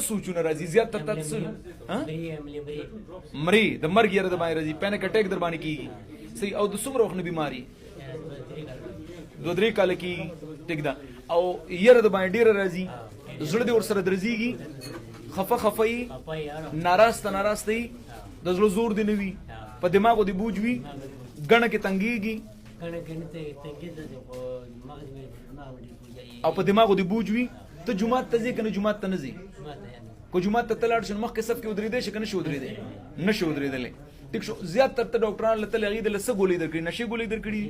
څه سوچونه راځي زیات تر تاسو مري د مرګ یره د باندې راځي پینیک اٹیک در باندې کیږي صحیح او د څومره وخت نه بیماری 2-3 کال کی ټیک ده او یره د باندې ډیره راځي زړه دې ور سره درځيږي خفي ناراسته د زړه زور دی نوي په دماغو دی بوج وي غنه کې تنګيږي او په دماغو دی بوج وي ته جمعه ته ځې کنه جمعه ته نه ځې کو جمعه ته تلاړ شنو مخ کې صف کې ودرې دې شکنه شو ودرې دې نشو ودرې دې ټیک شو زیات تر ډاکټران لته لغې د لسه ګولې درکړي نشي ګولې درکړي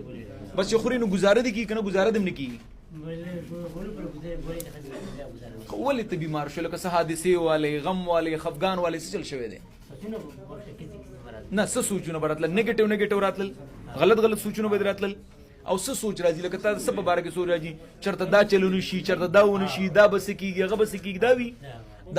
بس یو خوري نو گزاره دي کی کنه گزاره دم نه کی ولې ته بیمار شو لکه څه حادثه والے غم والے خفګان والے څه چل شوی دی نه څه سوچونه براتل نیگیټیو راتل غلط سوچونه بدراتل او څه سوچ راځي لکه تاسو سبب بار کې سوچ راځي چرته دا چلونی شي چرته دا ونه شي دا بس کیږي هغه بس کیږي دا وی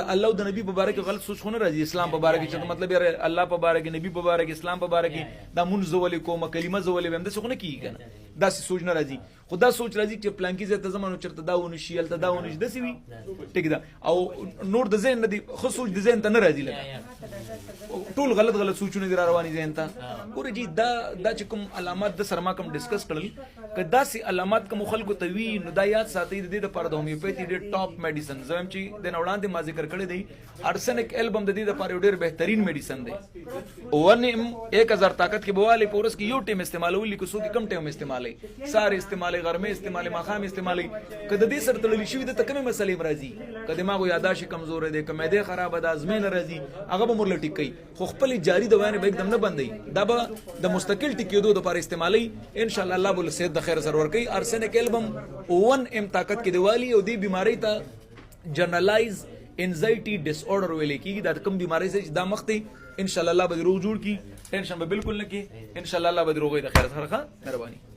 د الله او د نبی په باره کې غلط سوچ خونه راځي اسلام په باره کې چې مطلب یې الله په باره کې نبی په باره کې اسلام په باره کې دا مونږ زولې کومه کلمه زولې ویم د څه خونه کیږي کنه دا سوچ نه راځي خدا سوچ راځي چې پلان کې زته زمانو چرته دا ونه شي الته دا ونه شي د سی وی ټیک ده او نور د ذهن نه دي خو سوچ د ذهن ته نه راځي لکه ټول غلط سوچونه دي را رواني ذهن ته ګوره جی دا چې کوم علامات د سرما کوم ډیسکس کړل کدا سي علامات کوم خلکو ته وی نو دا یاد ساتي د دې لپاره د هومیوپیثي ډېر ټاپ میډیسن زم چې د وړاندې ما ذکر کړی دی ارسنک البم د دې لپاره ډېر بهترین میډیسن دی 1000 طاقت کې بواله پورس کې یو ټیم استعمالول لیکو سو کې کم ټیم استعمالي ساره استعمالي غرمه استعمالي ماخام استعمالي کده دې سره تړلې شي د تکمه مسلې مرضی کده ما غو یاداشت کمزور دی کمه دې خراب ده ازمین راځي هغه به مرل ټیکي خو خپل جاری دوانه به एकदम نه بندي دا به د مستقل ټیکیدو لپاره استعمالي ان شاء الله الله بول سید د خیر سرور کوي ارسنک البم 1M طاقت کې دیوالی او دی بیماری ته جنرالایز انزایټي ډیس اورډر ویل کیږي دا کوم بیماری چې دا مخته ان شاء الله الله به روغ جوړ کی ټینشن به بالکل نه کی ان شاء الله الله به روغې د خیر سره مهرباني